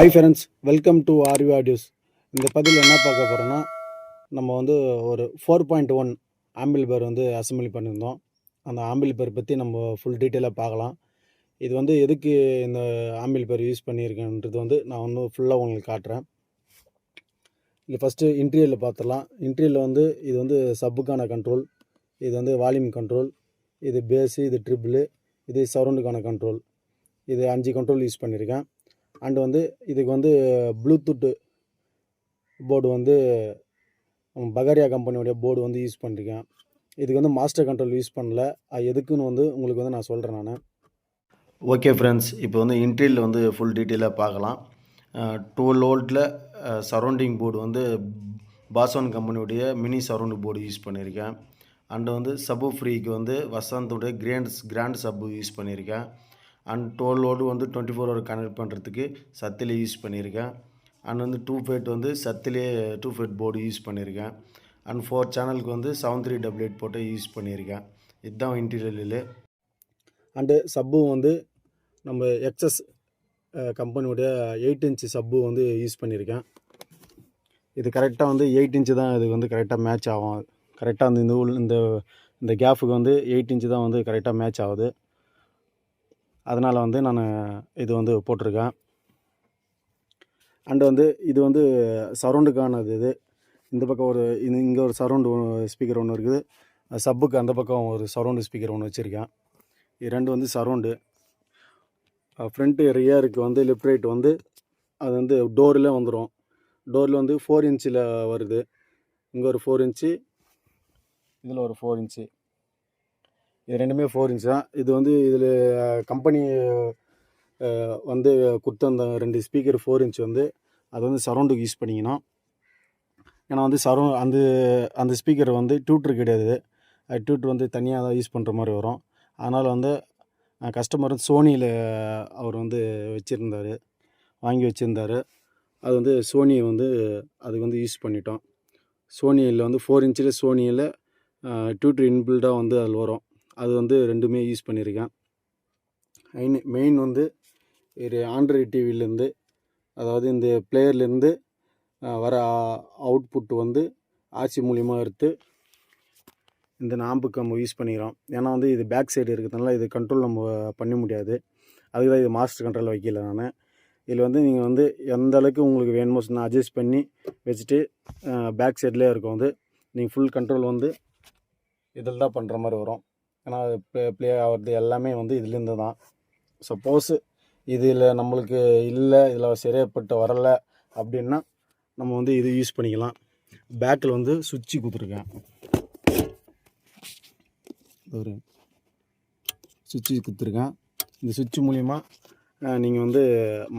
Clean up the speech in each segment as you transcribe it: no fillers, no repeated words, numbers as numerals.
Hi friends, welcome to RV audios. இந்த பதிவில் என்ன பார்க்க போகிறோன்னா, நம்ம வந்து ஒரு 4.1 ஆம்பிள் பேர் வந்து அசம்பிளி பண்ணியிருந்தோம். அந்த ஆம்பிள் பேர் பற்றி நம்ம ஃபுல் டீட்டெயிலாக பார்க்கலாம். இது வந்து எதுக்கு இந்த ஆம்பிள் பேர் யூஸ் பண்ணியிருக்கேன்றது வந்து நான் வந்து ஃபுல்லாக உங்களுக்கு காட்டுறேன். இது ஃபஸ்ட்டு இன்டீரியரில் பார்த்துடலாம். இன்டீரியரில் வந்து இது வந்து சப்புக்கான கண்ட்ரோல், இது வந்து வால்யூம் கண்ட்ரோல், இது பேஸு, இது ட்ரிபிளு, இது சரௌண்டுக்கான கண்ட்ரோல். இது 5 கண்ட்ரோல் யூஸ் பண்ணியிருக்கேன். அண்டு வந்து இதுக்கு வந்து ப்ளூடூத்து போர்டு வந்து பகாரியா கம்பெனியோடைய போர்டு வந்து யூஸ் பண்ணியிருக்கேன். இதுக்கு வந்து மாஸ்டர் கண்ட்ரோல் யூஸ் பண்ணல. அது எதுக்குன்னு வந்து உங்களுக்கு வந்து நான் சொல்கிறேன் நான். ஓகே ஃப்ரெண்ட்ஸ், இப்போ வந்து இன்டீரியரில் வந்து ஃபுல் டீட்டெயிலாக பார்க்கலாம். 12 வோல்ட்டில் சரௌண்டிங் போர்டு வந்து பாசோன் கம்பெனியுடைய மினி சரௌண்டு போர்டு யூஸ் பண்ணியிருக்கேன். அண்டு வந்து சப்பு ஃப்ரீக்கு வந்து வசந்தோடைய கிராண்ட் சப்பு யூஸ் பண்ணியிருக்கேன். அண்ட் 12 வோல்ட் வந்து 24 ஹவர் கனெக்ட் பண்ணுறதுக்கு சத்திலே யூஸ் பண்ணியிருக்கேன். அண்ட் வந்து 2 ஃபேட் வந்து சத்திலே 2 ஃபேட் போர்டு யூஸ் பண்ணியிருக்கேன். அண்ட் 4 சேனலுக்கு வந்து 7388 போட்டு யூஸ் பண்ணியிருக்கேன். இதுதான் இன்டீரியரில். அண்டு சப்பு வந்து நம்ம எக்ஸஸ் கம்பெனியோடைய 8 இன்ச்சு சப்பு வந்து யூஸ் பண்ணியிருக்கேன். இது கரெக்டாக வந்து 8 இன்ச்சு தான் இது வந்து கரெக்டாக மேட்ச் ஆகும். கரெக்டாக அந்த இந்த கேஃபுக்கு வந்து 8 இன்ச்சு தான் வந்து கரெக்டாக மேட்ச் ஆகுது. அதனால் வந்து நான் இது வந்து போட்டிருக்கேன். அண்டு வந்து இது வந்து சரௌண்டுக்கானது. இது இந்த பக்கம் இங்கே ஒரு சரௌண்டு ஸ்பீக்கர் ஒன்று இருக்குது. சப்புக்கு அந்த பக்கம் ஒரு சரௌண்டு ஸ்பீக்கர் ஒன்று வச்சுருக்கேன். இது ரெண்டு வந்து சரௌண்டு. ஃப்ரண்ட்டு ரியருக்கு வந்து லெஃப்ட் ரைட் வந்து அது வந்து டோரில் வந்துடும். டோரில் வந்து 4 இன்ச்சில் வருது. இங்கே ஒரு 4 இன்ச்சு, இதில் ஒரு 4 இன்ச்சு. இது ரெண்டுமே 4 இன்ச் தான். இது வந்து இதில் கம்பெனி வந்து கொடுத்த அந்த 2 ஸ்பீக்கர் 4 இன்ச் வந்து அது வந்து சரௌண்டுக்கு யூஸ் பண்ணிக்கணும். ஏன்னா வந்து அந்த ஸ்பீக்கர் வந்து டியூட்ரு கிடையாது. டியூட்ரு வந்து தனியாக தான் யூஸ் பண்ணுற மாதிரி வரும். அதனால் வந்து கஸ்டமர் சோனியில் அவர் வந்து வாங்கி வச்சுருந்தார். அது வந்து சோனி வந்து அதுக்கு வந்து யூஸ் பண்ணிட்டோம். சோனியில் வந்து 4 இன்ச்சில் சோனியில் டியூட்ரு இன்பில்டாக வந்து அதில் வரும். அது வந்து ரெண்டுமே யூஸ் பண்ணியிருக்கேன். மெயின் வந்து ஒரு ஆண்ட்ராய்டு டிவிலேருந்து, அதாவது இந்த பிளேயர்லேருந்து வர அவுட்புட் வந்து ஆர்சி மூலிமா எடுத்து இந்த நாம்புக்கு நம்ம யூஸ் பண்ணிக்கிறோம். ஏன்னா வந்து இது பேக் சைடு இருக்கிறதுனால இது கண்ட்ரோல் நம்ம பண்ண முடியாது. அதுக்கு தான் இது மாஸ்டர் கண்ட்ரோல் வைக்கல நான். இதில் வந்து நீங்கள் வந்து எந்த அளவுக்கு உங்களுக்கு வேணுமோ நான் அட்ஜஸ்ட் பண்ணி வச்சுட்டு பேக் சைட்லேயே இருக்கும். வந்து நீங்கள் ஃபுல் கண்ட்ரோல் வந்து இதில் தான் பண்ணுற மாதிரி வரும். ஏன்னா ப்ளே ஆகிறது எல்லாமே வந்து இதுலேருந்து தான். சப்போஸ் இதில் நம்மளுக்கு இல்லை, இதில் சரியாப்பட்டு வரலை அப்படின்னா நம்ம வந்து இது யூஸ் பண்ணிக்கலாம். பேக்கில் வந்து சுவிட்சு கொடுத்துருக்கேன். ஒரு சுவிட்சு கொடுத்துருக்கேன். இந்த சுவிட்சு மூலிமா நீங்கள் வந்து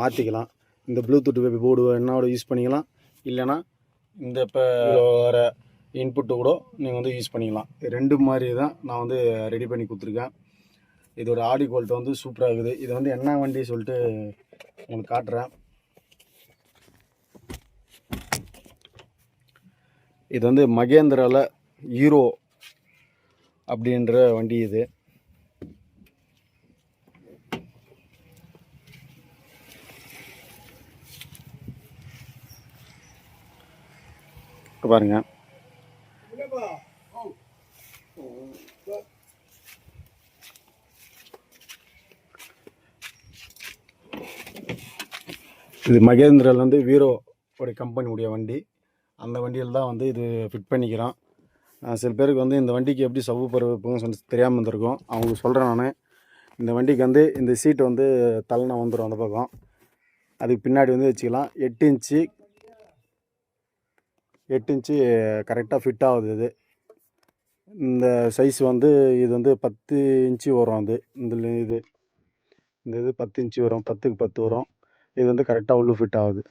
மாற்றிக்கலாம். இந்த ப்ளூடூத் போர்டு என்னோட யூஸ் பண்ணிக்கலாம். இல்லைனா இந்த இப்போ வர இன்புட்டு கூட நீங்கள் வந்து யூஸ் பண்ணிக்கலாம். ரெண்டு மாதிரி தான் நான் வந்து ரெடி பண்ணி கொடுத்துருக்கேன். இதோட ஆடி குவாலிட்டி வந்து சூப்பராக இருக்குது. இது வந்து என்ன வண்டி சொல்லிட்டு உங்களுக்கு காட்டுறேன். இது வந்து மகேந்திராவில் ஹீரோ அப்படின்ற வண்டி. இது பாருங்க. இது மகேந்திராவில் வந்து ஹீரோ ஒரு கம்பெனியுடைய வண்டி. அந்த வண்டியில் தான் வந்து இது ஃபிட் பண்ணிக்கிறோம். சில பேருக்கு வந்து இந்த வண்டிக்கு எப்படி சவ்வு பருவப்புன்னு சொல்லி தெரியாமல் இருந்திருக்கும். அவங்களுக்கு சொல்கிறேன் நான். இந்த வண்டிக்கு வந்து இந்த சீட்டு வந்து தள்ளனா வந்துடும் அந்த பக்கம். அதுக்கு பின்னாடி வந்து வச்சுக்கலாம். 8 இன்ச்சு கரெக்டாக ஃபிட் ஆகுது. இது இந்த சைஸ் வந்து இது வந்து 10 இன்ச்சு வரும். அது இந்த இது 10 இன்ச்சு வரும். 10க்கு 10 வரும். இது வந்து கரெக்டாக உள்ள ஃபிட் ஆகுது.